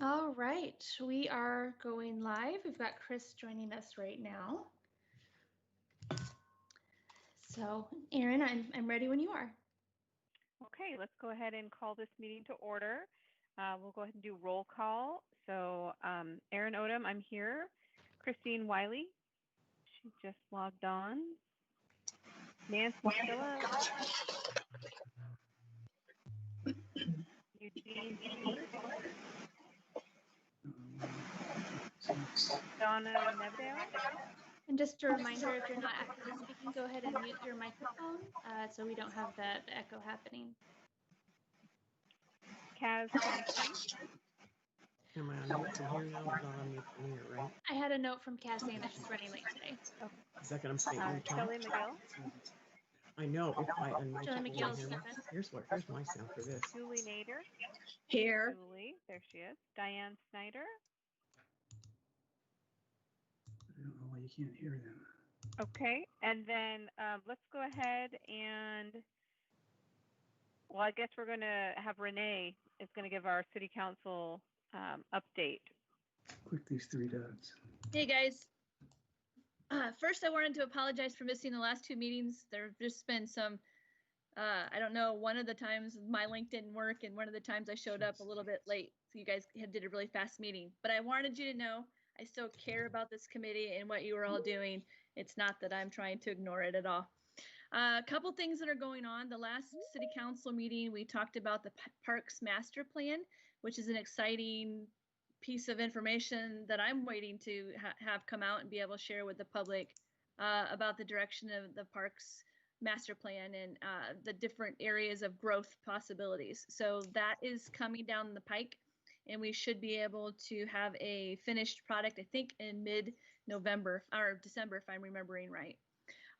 All right, we are going live. We've got Chris joining us right now. So, Erin, I'm ready when you are. Okay, let's go ahead and call this meeting to order. We'll go ahead and do roll call. So, Erin Odom, I'm here. Christine Wiley, she just logged on. Nancy Phillips. Eugene Stewart. Donna Nevedale. And just a reminder, if you're not actively speaking, go ahead and mute your microphone so we don't have the echo happening. Kaz Thompson. Am I on mute from here now? Not on mute from here, right? I had a note from Kaz saying that she's running late today. Oh. Is that what I'm saying? Kelly McGill. I know. If I unmic, Kelly McGill's here's my sound for this. Julie Nader. Here. Julie, there she is. Diane Snyder. I don't know why you can't hear them. Okay, and then let's go ahead and, well, I guess we're going to have Renee is going to give our city council update. Click these three dots. Hey guys. First, I wanted to apologize for missing the last two meetings. There have just been some, I don't know, one of the times my link didn't work and one of the times I showed up a little bit late. So you guys did a really fast meeting. But I wanted you to know I still care about this committee and what you are all doing. It's not that I'm trying to ignore it at all. A couple things that are going on. The last city council meeting, we talked about the Parks Master Plan, which is an exciting piece of information that I'm waiting to have come out and be able to share with the public about the direction of the Parks Master Plan and the different areas of growth possibilities. So that is coming down the pike. And we should be able to have a finished product, I think, in mid-November or December, if I'm remembering right.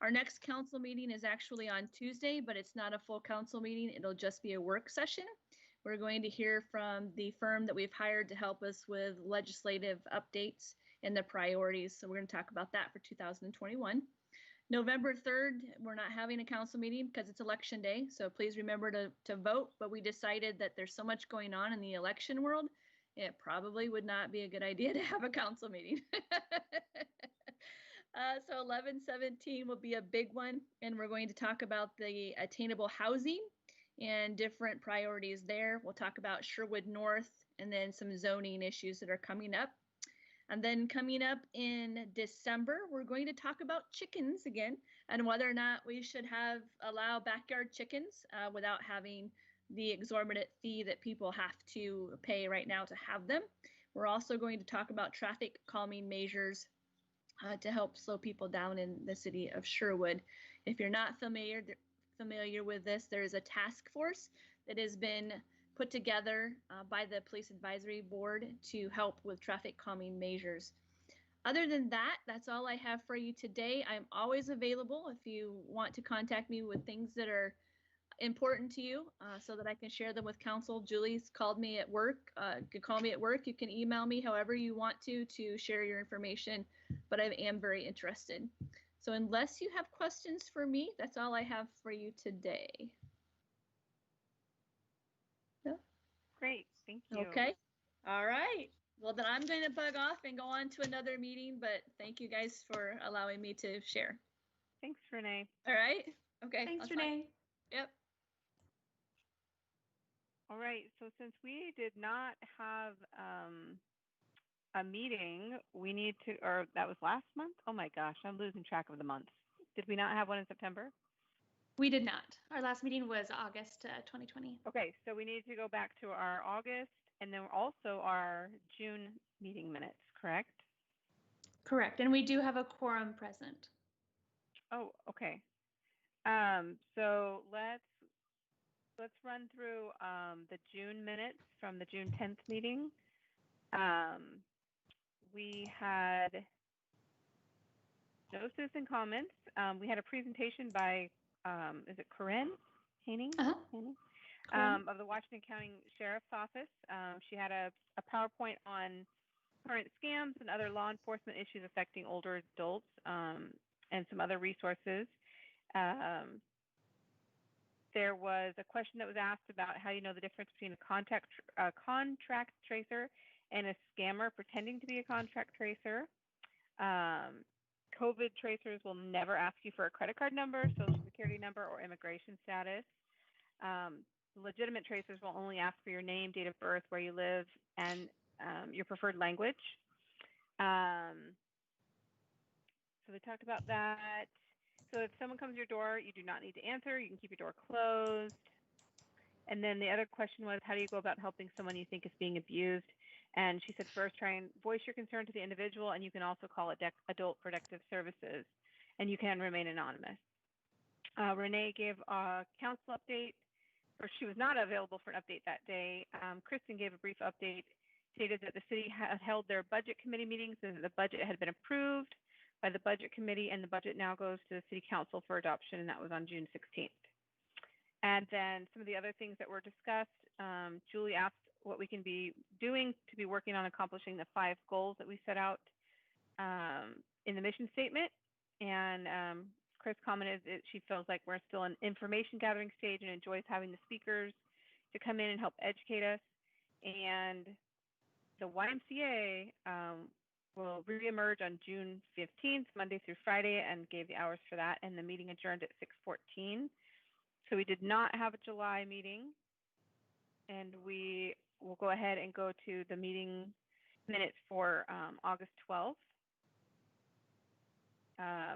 Our next council meeting is actually on Tuesday, but it's not a full council meeting. It'll just be a work session. We're going to hear from the firm that we've hired to help us with legislative updates and the priorities. So we're going to talk about that for 2021. November 3rd, we're not having a council meeting because it's election day. So please remember to vote. But we decided that there's so much going on in the election world, it probably would not be a good idea to have a council meeting. So 11/17 will be a big one. And we're going to talk about the attainable housing and different priorities there. We'll talk about Sherwood North and then some zoning issues that are coming up. And then coming up in December, we're going to talk about chickens again and whether or not we should allow backyard chickens without having the exorbitant fee that people have to pay right now to have them. We're also going to talk about traffic calming measures to help slow people down in the city of Sherwood. If you're not familiar with this, there is a task force that has been put together by the Police Advisory Board to help with traffic calming measures. Other than that, that's all I have for you today. I'm always available if you want to contact me with things that are important to you so that I can share them with council. Julie's called me at work. You can call me at work. You can email me however you want to share your information, but I am very interested. So unless you have questions for me, that's all I have for you today. Great, thank you. Okay, all right. Well, then I'm going to bug off and go on to another meeting, but thank you guys for allowing me to share. Thanks, Renee. All right, okay. Thanks, Renee. Yep. All right, so since we did not have a meeting, we need to, or that was last month? Oh my gosh, I'm losing track of the months. Did we not have one in September? We did not. Our last meeting was August 2020. Okay, so we need to go back to our August and then also our June meeting minutes, correct? Correct, and we do have a quorum present. Oh, okay. So let's run through the June minutes from the June 10th meeting. We had no citizen comments. We had a presentation by is it Corinne Haining? Of the Washington County Sheriff's Office. She had a PowerPoint on current scams and other law enforcement issues affecting older adults and some other resources. There was a question that was asked about how you know the difference between a contract tracer and a scammer pretending to be a contract tracer. COVID tracers will never ask you for a credit card number, social security number, or immigration status. Legitimate tracers will only ask for your name, date of birth, where you live, and your preferred language. So we talked about that. So if someone comes to your door, you do not need to answer. You can keep your door closed. And then the other question was, how do you go about helping someone you think is being abused? And she said, first, try and voice your concern to the individual, and you can also call Adult Protective Services, and you can remain anonymous. Renee gave a council update, or she was not available for an update that day. Kristen gave a brief update, stated that the city had held their budget committee meetings and that the budget had been approved by the budget committee, and the budget now goes to the city council for adoption, and that was on June 16th. And then some of the other things that were discussed, Julie asked what we can be doing to be working on accomplishing the 5 goals that we set out in the mission statement. And Chris commented that she feels like we're still in information gathering stage and enjoys having the speakers to come in and help educate us. And the YMCA will reemerge on June 15th, Monday through Friday, and gave the hours for that. And the meeting adjourned at 6:14. So we did not have a July meeting, and we will go ahead and go to the meeting minutes for August 12th.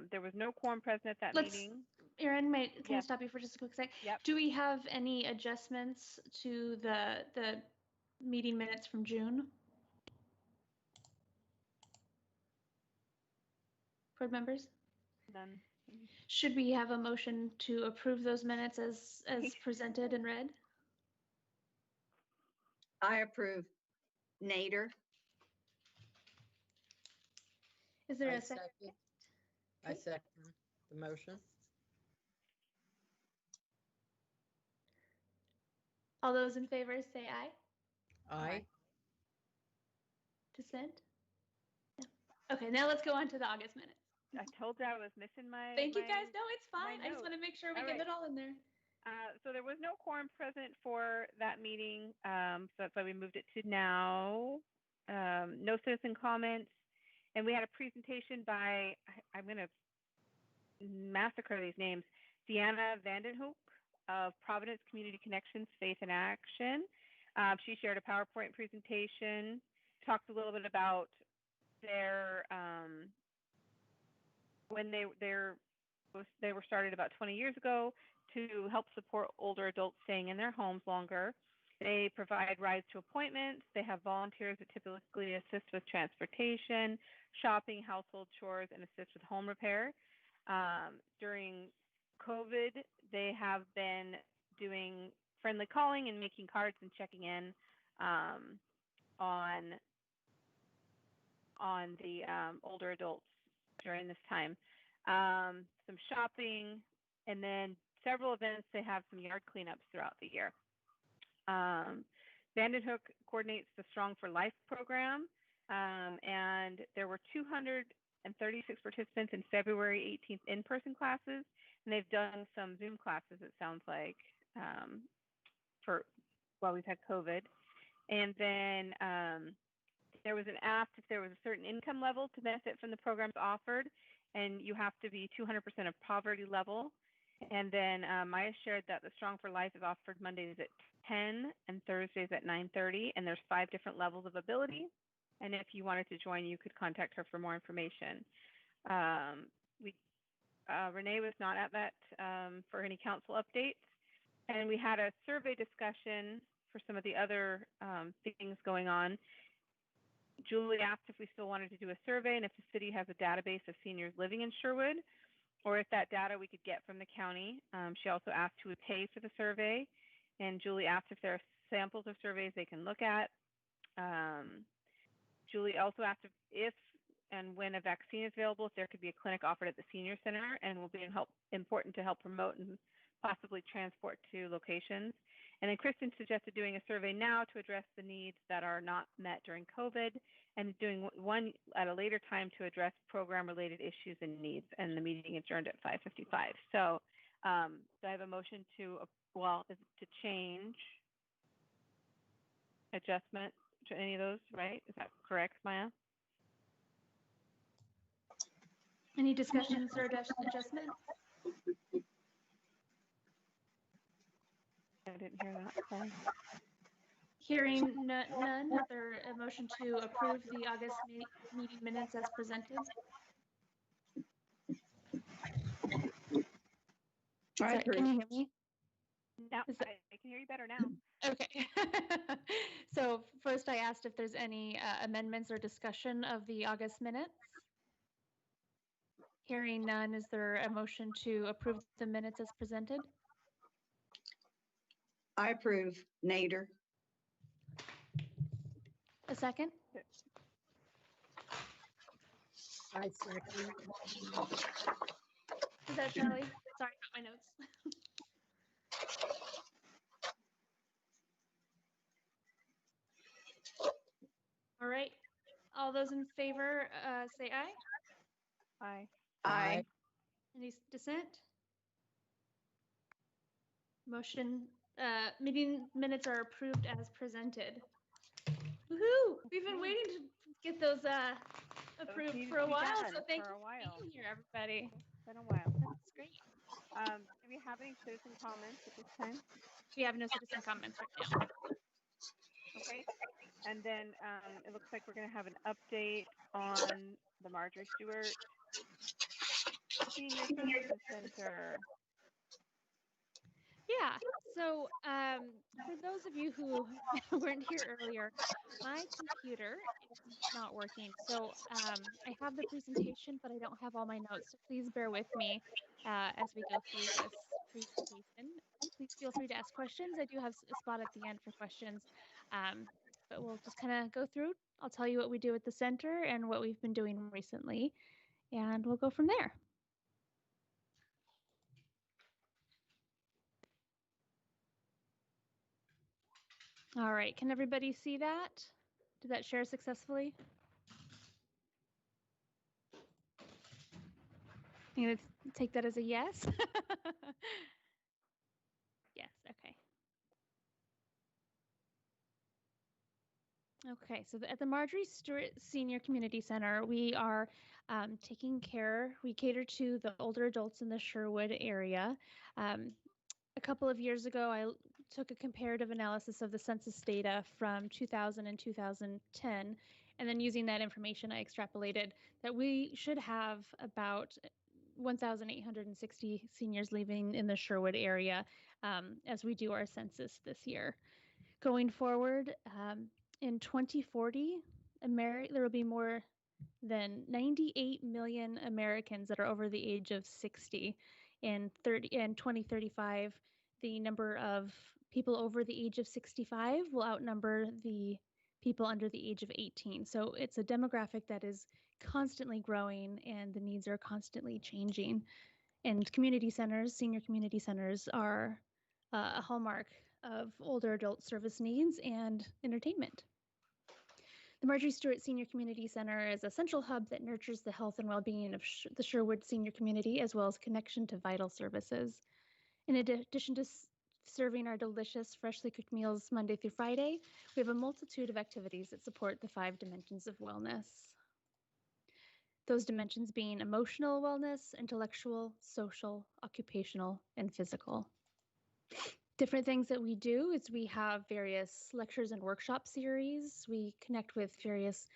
There was no quorum present at that meeting. Erin, can I stop you for just a quick sec? Yep. Do we have any adjustments to the meeting minutes from June? Board members? None. Should we have a motion to approve those minutes as presented and read? I approve. Nader. Is there a second? I second the motion. All those in favor say aye. Aye. Dissent? No. Okay, now let's go on to the August minutes. I told you I was missing my. Thank you guys. No, it's fine. I just note. want to make sure we All get right. it all in there. So there was no quorum present for that meeting, so that's why we moved it to now. No citizen comments, and we had a presentation by, I'm going to massacre these names, Deanna Vandenhoek of Providence Community Connections, Faith in Action. She shared a PowerPoint presentation, talked a little bit about their, when they were started about 20 years ago to help support older adults staying in their homes longer. They provide rides to appointments. They have volunteers that typically assist with transportation, shopping, household chores, and assist with home repair. During COVID, they have been doing friendly calling and making cards and checking in on the older adults during this time. Some shopping, and then several events. They have some yard cleanups throughout the year. Vandenhoek coordinates the Strong for Life program, and there were 236 participants in February 18th in-person classes, and they've done some Zoom classes, it sounds like, while we've had COVID. And then there was an ask if there was a certain income level to benefit from the programs offered, and you have to be 200% of poverty level. And then Maya shared that the Strong for Life is offered Mondays at 10 and Thursdays at 9:30, and there's 5 different levels of ability. And if you wanted to join, you could contact her for more information. Renee was not at that for any council updates. And we had a survey discussion for some of the other things going on. Julie asked if we still wanted to do a survey and if the city has a database of seniors living in Sherwood, or if that data we could get from the county. She also asked who would pay for the survey. And Julie asked if there are samples of surveys they can look at. Julie also asked if and when a vaccine is available, if there could be a clinic offered at the senior center, and will be important to help promote and possibly transport to locations. And then Kristen suggested doing a survey now to address the needs that are not met during COVID, and doing one at a later time to address program-related issues and needs. And the meeting adjourned at 5:55. So I have a motion to well, is to change, adjustment to any of those, right? Is that correct, Maya? Any discussions or adjustments? I didn't hear that. Sorry. Hearing none, is there a motion to approve the August meeting minutes as presented? Sorry, can you hear me? Now, I can hear you better now. Okay. So first I asked if there's any amendments or discussion of the August minutes. Hearing none, is there a motion to approve the minutes as presented? I approve. Nader. A second? I second. Is that Shelley? Sorry about my notes. All right. All those in favor say aye. Aye. Aye. Any dissent? Motion, meeting minutes are approved as presented. Woohoo! We've been waiting to get those approved needed for a to be while, done so thank for you a for while. being here, everybody. It's been a while. That's great. Do we have any citizen comments at this time? We have no citizen comments right now. Okay. And then it looks like we're going to have an update on the Marjorie Stewart Senior Citizen Center. Yeah, so for those of you who weren't here earlier, my computer is not working. So I have the presentation, but I don't have all my notes. So please bear with me as we go through this presentation. Please feel free to ask questions. I do have a spot at the end for questions, but we'll just kind of go through. I'll tell you what we do at the center and what we've been doing recently, and we'll go from there. All right, can everybody see that? Did that share successfully? I'm going to take that as a yes. Yes, okay. Okay, so at the Marjorie Stewart Senior Community Center, we are we cater to the older adults in the Sherwood area. A couple of years ago, I took a comparative analysis of the census data from 2000 and 2010, and then using that information, I extrapolated that we should have about 1,860 seniors living in the Sherwood area as we do our census this year. Going forward, in 2040, there will be more than 98 million Americans that are over the age of 60. In 2035, the number of people over the age of 65 will outnumber the people under the age of 18. So it's a demographic that is constantly growing and the needs are constantly changing. And community centers, senior community centers, are a hallmark of older adult service needs and entertainment. The Marjorie Stewart Senior Community Center is a central hub that nurtures the health and well-being of the Sherwood senior community, as well as connection to vital services. In addition to serving our delicious, freshly cooked meals Monday through Friday, we have a multitude of activities that support the 5 dimensions of wellness. Those dimensions being emotional wellness, intellectual, social, occupational, and physical. Different things that we do is we have various lectures and workshop series. We connect with various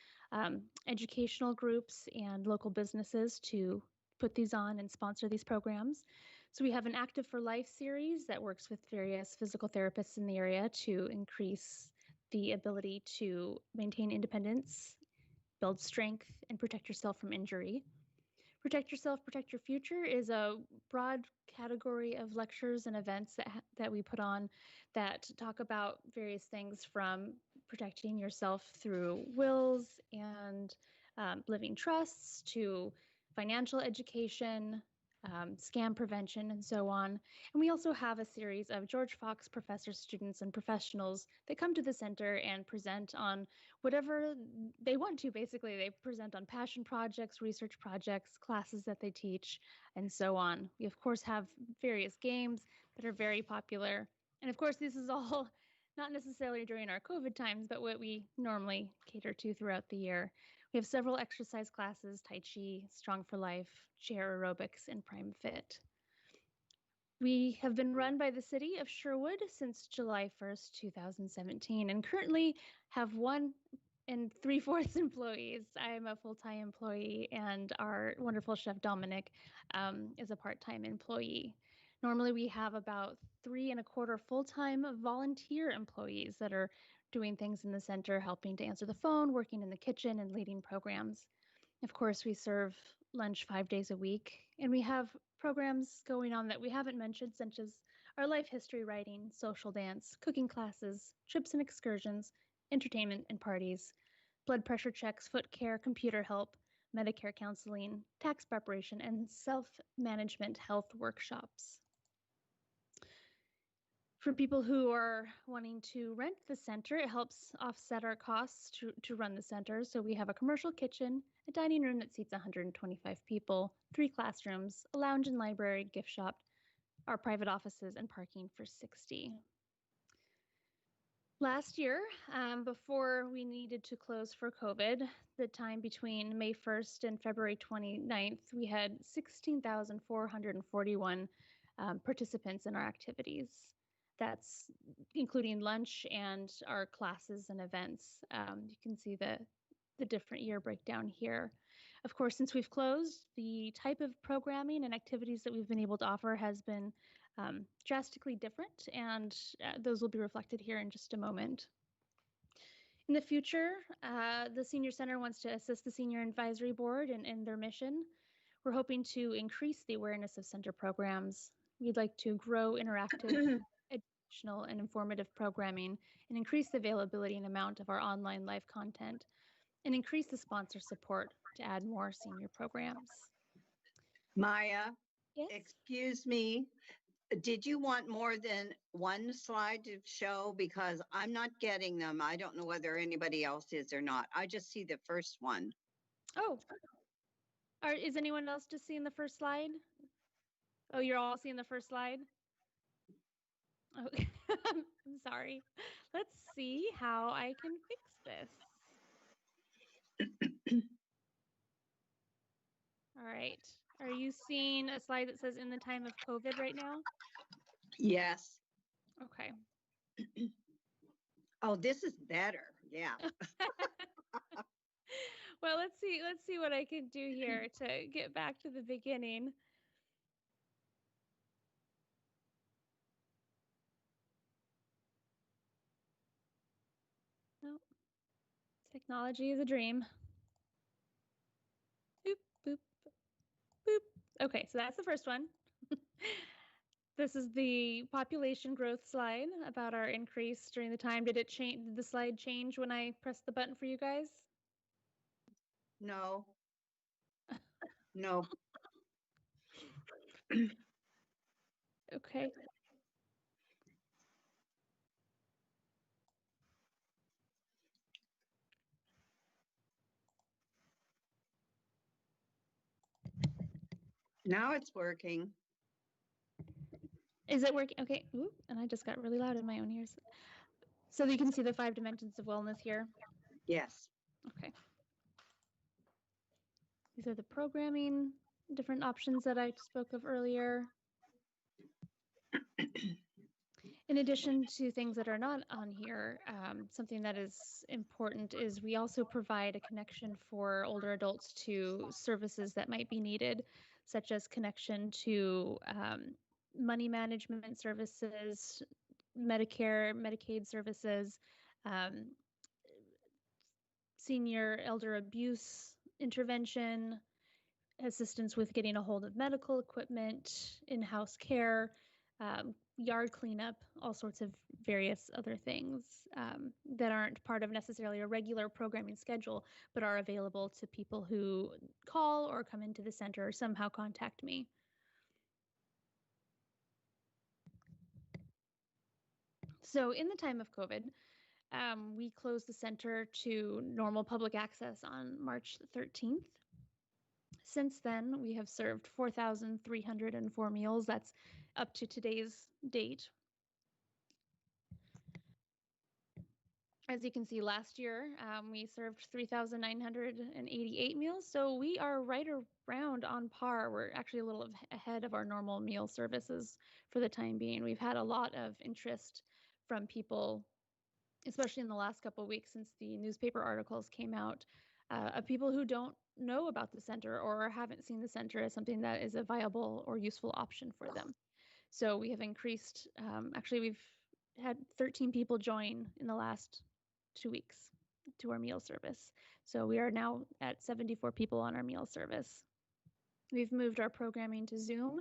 educational groups and local businesses to put these on and sponsor these programs. So we have an Active for Life series that works with various physical therapists in the area to increase the ability to maintain independence, build strength, and protect yourself from injury. Protect Yourself, Protect Your Future is a broad category of lectures and events that we put on that talk about various things from protecting yourself through wills and living trusts to financial education, scam prevention, and so on. And we also have a series of George Fox professors, students, and professionals that come to the center and present on whatever they want to. Basically, they present on passion projects, research projects, classes that they teach, and so on. We, of course, have various games that are very popular. And of course, this is all not necessarily during our COVID times, but what we normally cater to throughout the year. We have several exercise classes: Tai Chi, Strong for Life, chair aerobics, and Prime Fit. We have been run by the city of Sherwood since July 1st, 2017, and currently have 1 3/4 employees. I am a full-time employee, and our wonderful chef Dominic is a part-time employee. Normally, we have about 3 1/4 full-time volunteer employees that are doing things in the center, helping to answer the phone, working in the kitchen, and leading programs. Of course, we serve lunch 5 days a week, and we have programs going on that we haven't mentioned, such as our life history writing, social dance, cooking classes, trips and excursions, entertainment and parties, blood pressure checks, foot care, computer help, Medicare counseling, tax preparation, and self-management health workshops. For people who are wanting to rent the center, it helps offset our costs to run the center. So we have a commercial kitchen, a dining room that seats 125 people, 3 classrooms, a lounge and library, gift shop, our private offices, and parking for 60. Last year, before we needed to close for COVID, the time between May 1st and February 29th, we had 16,441 participants in our activities. That's including lunch and our classes and events. You can see the different year breakdown here. Of course, since we've closed, the type of programming and activities that we've been able to offer has been drastically different, and those will be reflected here in just a moment. In the future, the Senior Center wants to assist the Senior Advisory Board in their mission. We're hoping to increase the awareness of center programs. We'd like to grow interactive, educational, and informative programming, and increase the availability and amount of our online live content, and increase the sponsor support to add more senior programs. Maya, Yes? excuse me. Did you want more than one slide to show? Because I'm not getting them. I don't know whether anybody else is or not. I just see the first one. Oh, is anyone else just seeing the first slide? Oh, you're all seeing the first slide? Okay. I'm sorry. Let's see how I can fix this. All right. Are you seeing a slide that says "in the time of COVID" right now? Yes. Okay. Oh, this is better. Yeah. Well, let's see what I can do here to get back to the beginning. No. Technology is a dream. Boop, boop, boop. Okay, so that's the first one. This is the population growth slide about our increase during the time. Did it change? Did the slide change when I pressed the button for you guys? No. No. Okay. Now it's working. Is it working? Okay. Ooh, and I just got really loud in my own ears. So you can see the 5 dimensions of wellness here. Yes. Okay. These are the programming, different options that I spoke of earlier. In addition to things that are not on here, something that is important is we also provide a connection for older adults to services that might be needed, such as connection to money management services, Medicare, Medicaid services, senior elder abuse intervention, assistance with getting a hold of medical equipment, in-house care, yard cleanup, all sorts of various other things that aren't part of necessarily a regular programming schedule, but are available to people who call or come into the center or somehow contact me. So in the time of COVID, we closed the center to normal public access on March 13th. Since then, we have served 4,304 meals. That's up to today's date. As you can see, last year we served 3,988 meals, so we are right around on par. We're actually a little ahead of our normal meal services for the time being. We've had a lot of interest from people, especially in the last couple of weeks since the newspaper articles came out, of people who don't know about the center or haven't seen the center as something that is a viable or useful option for them. So we have increased, actually we've had 13 people join in the last 2 weeks to our meal service. So we are now at 74 people on our meal service. We've moved our programming to Zoom.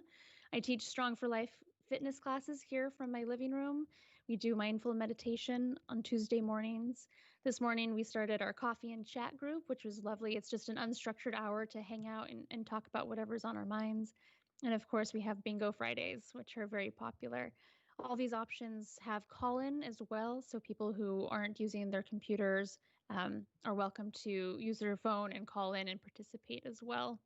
I teach Strong for Life fitness classes here from my living room. We do mindful meditation on Tuesday mornings. This morning we started our coffee and chat group, which was lovely. It's just an unstructured hour to hang out and talk about whatever's on our minds. And of course, we have Bingo Fridays, which are very popular. All these options have call-in as well, so people who aren't using their computers are welcome to use their phone and call in and participate as well.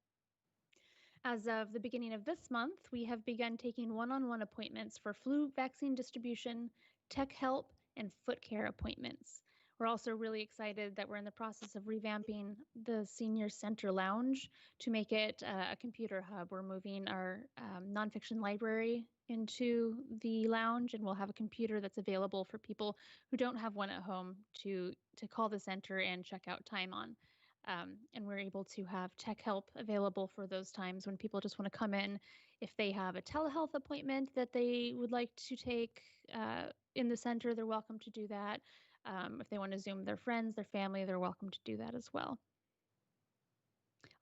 As of the beginning of this month, we have begun taking one-on-one appointments for flu vaccine distribution, tech help, and foot care appointments. We're also really excited that we're in the process of revamping the Senior Center Lounge to make it a computer hub. We're moving our nonfiction library into the lounge, and we'll have a computer that's available for people who don't have one at home to call the center and check out time on. And we're able to have tech help available for those times when people just want to come in. If they have a telehealth appointment that they would like to take in the center, they're welcome to do that. If they want to Zoom their friends, their family, they're welcome to do that as well.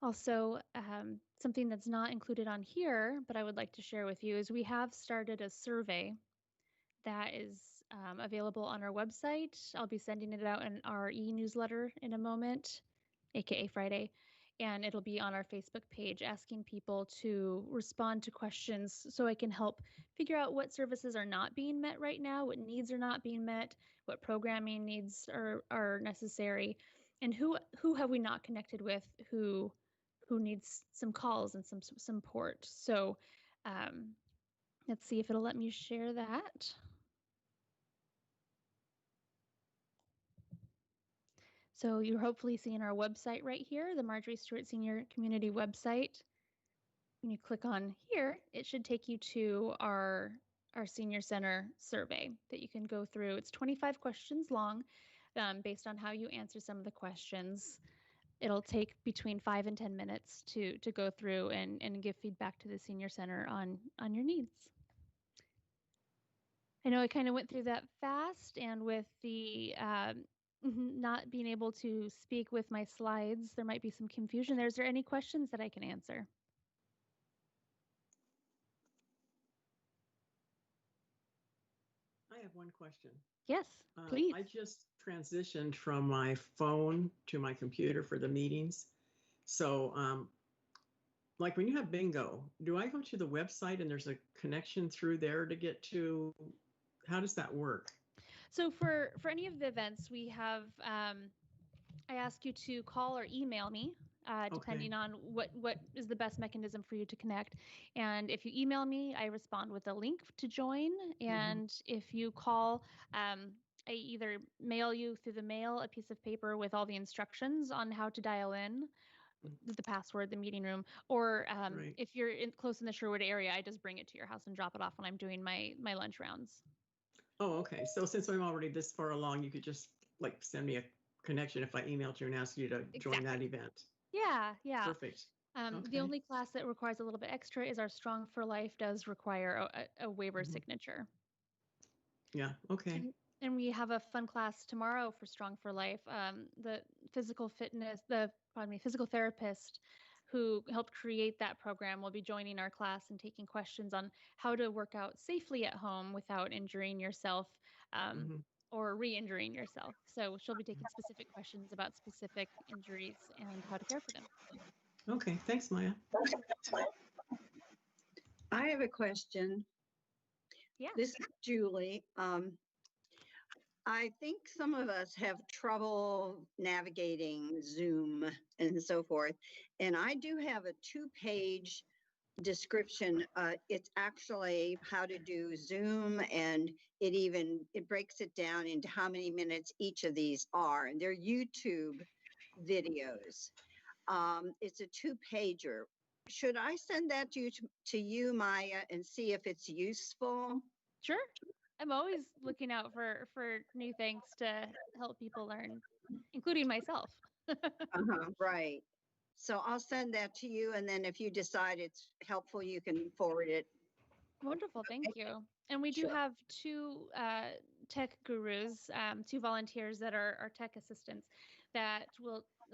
Also, something that's not included on here, but I would like to share with you is we have started a survey that is available on our website. I'll be sending it out in our e-newsletter in a moment, aka Friday, and it'll be on our Facebook page asking people to respond to questions so I can help figure out what services are not being met right now, what needs are not being met, what programming needs are necessary, and who have we not connected with who needs some calls and some support. So let's see if it'll let me share that. So you're hopefully seeing our website right here, the Marjorie Stewart Senior Community website. When you click on here, it should take you to our Senior Center survey that you can go through. It's 25 questions long based on how you answer some of the questions. It'll take between 5 and 10 minutes to go through and give feedback to the Senior Center on your needs. I know I kind of went through that fast, and with the not being able to speak with my slides, there might be some confusion there. Is there any questions that I can answer? I have one question. Yes, please. I just transitioned from my phone to my computer for the meetings. So like when you have bingo, do I go to the website and there's a connection through there to get to, how does that work? So for any of the events, we have, I ask you to call or email me, depending on what is the best mechanism for you to connect. And if you email me, I respond with a link to join. And if you call, I either mail you through the mail a piece of paper with all the instructions on how to dial in, the password, the meeting room, or if you're close in the Sherwood area, I just bring it to your house and drop it off when I'm doing my lunch rounds. Oh, okay. So since I'm already this far along, you could just like send me a connection if I emailed you and asked you to join that event. Yeah. Perfect. The only class that requires a little bit extra is our Strong for Life does require a waiver signature. Yeah. Okay. And we have a fun class tomorrow for Strong for Life. The physical therapist who helped create that program will be joining our class and taking questions on how to work out safely at home without injuring yourself or re-injuring yourself. So she'll be taking specific questions about specific injuries and how to care for them. Okay, thanks, Maya. I have a question. Yeah. This is Julie. I think some of us have trouble navigating Zoom and so forth. And I do have a 2-page description, it's actually how to do Zoom, and it breaks it down into how many minutes each of these are, and they're YouTube videos. It's a 2-pager. Should I send that to you, Maya, and see if it's useful? Sure. I'm always looking out for new things to help people learn, including myself. Right. So I'll send that to you, and then if you decide it's helpful, you can forward it. Wonderful. Thank you. And we do have 2 tech gurus, 2 volunteers that are tech assistants that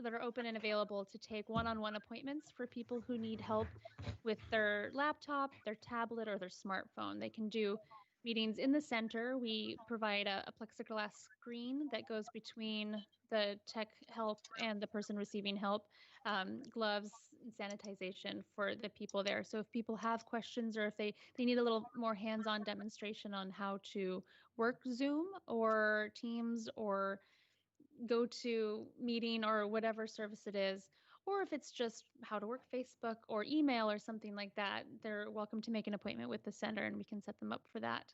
are open and available to take one-on-one appointments for people who need help with their laptop, their tablet, or their smartphone. They can do meetings in the center. We provide a plexiglass screen that goes between the tech help and the person receiving help, gloves and sanitization for the people there. So if people have questions, or if they need a little more hands-on demonstration on how to work Zoom or Teams or go to meeting or whatever service it is, or if it's just how to work Facebook or email or something like that, they're welcome to make an appointment with the center and we can set them up for that.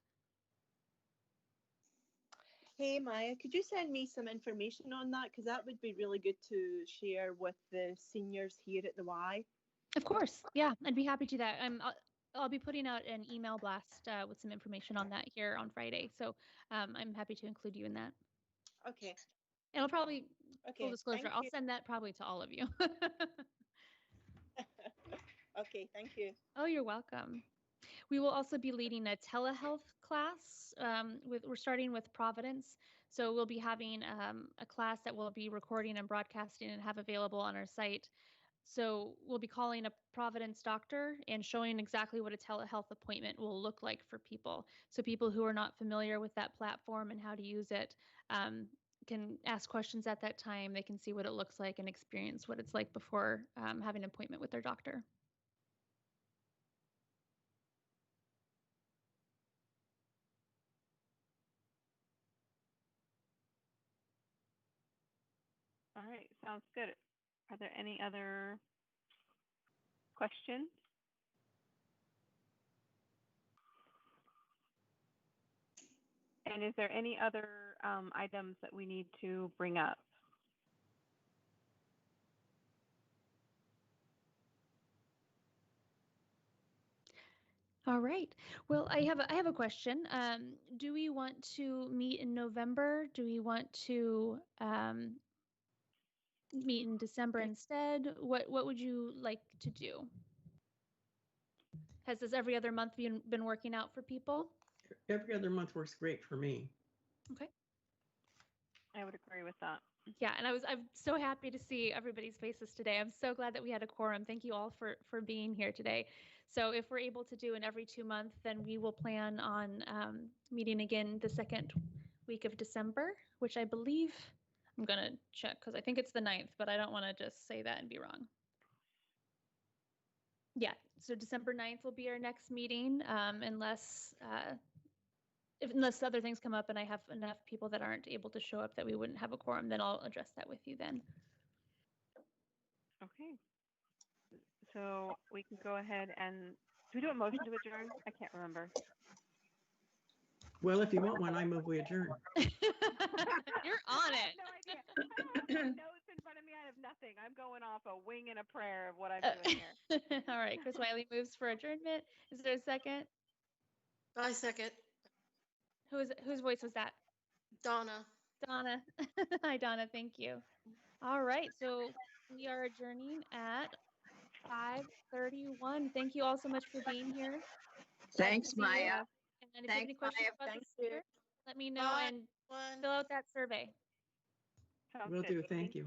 Hey, Maya, could you send me some information on that? Because that would be really good to share with the seniors here at the Y. Of course. Yeah, I'd be happy to do that. I'll be putting out an email blast with some information on that here on Friday. So I'm happy to include you in that. Okay. And I'll probably, okay, full disclosure, I'll send that probably to all of you. Okay, thank you. Oh, you're welcome. We will also be leading a telehealth class. We're starting with Providence. So we'll be having a class that we'll be recording and broadcasting and have available on our site. So we'll be calling a Providence doctor and showing exactly what a telehealth appointment will look like for people. So people who are not familiar with that platform and how to use it can ask questions at that time. They can see what it looks like and experience what it's like before having an appointment with their doctor. All right, sounds good. Are there any other questions? And is there any other items that we need to bring up? All right. Well, I have a question. Do we want to meet in November? Do we want to meet in December instead? What would you like to do? Has this every other month been working out for people? Every other month works great for me. Okay. I would agree with that. Yeah, and I'm so happy to see everybody's faces today. I'm so glad that we had a quorum. Thank you all for being here today. So if we're able to do an every 2 month, then we will plan on meeting again the second week of December, which I believe, I'm going to check because I think it's the 9th, but I don't want to just say that and be wrong. Yeah, so December 9th will be our next meeting, unless other things come up and I have enough people that aren't able to show up that we wouldn't have a quorum, then I'll address that with you then. Okay. So we can go ahead and, do we do a motion to adjourn? I can't remember. Well, if you want one, I move we adjourn. You're on it. I have no idea. I don't have notes in front of me. I have nothing. I'm going off a wing and a prayer of what I'm doing here. All right. Chris Wiley moves for adjournment. Is there a second? I second. Whose voice was that? Donna. Donna. Hi, Donna. Thank you. All right. So we are adjourning at 5:31. Thank you all so much for being here. Thanks, Maya. And if you have any questions about the speaker, let me know and fill out that survey. Sounds Will good. do. Thank you.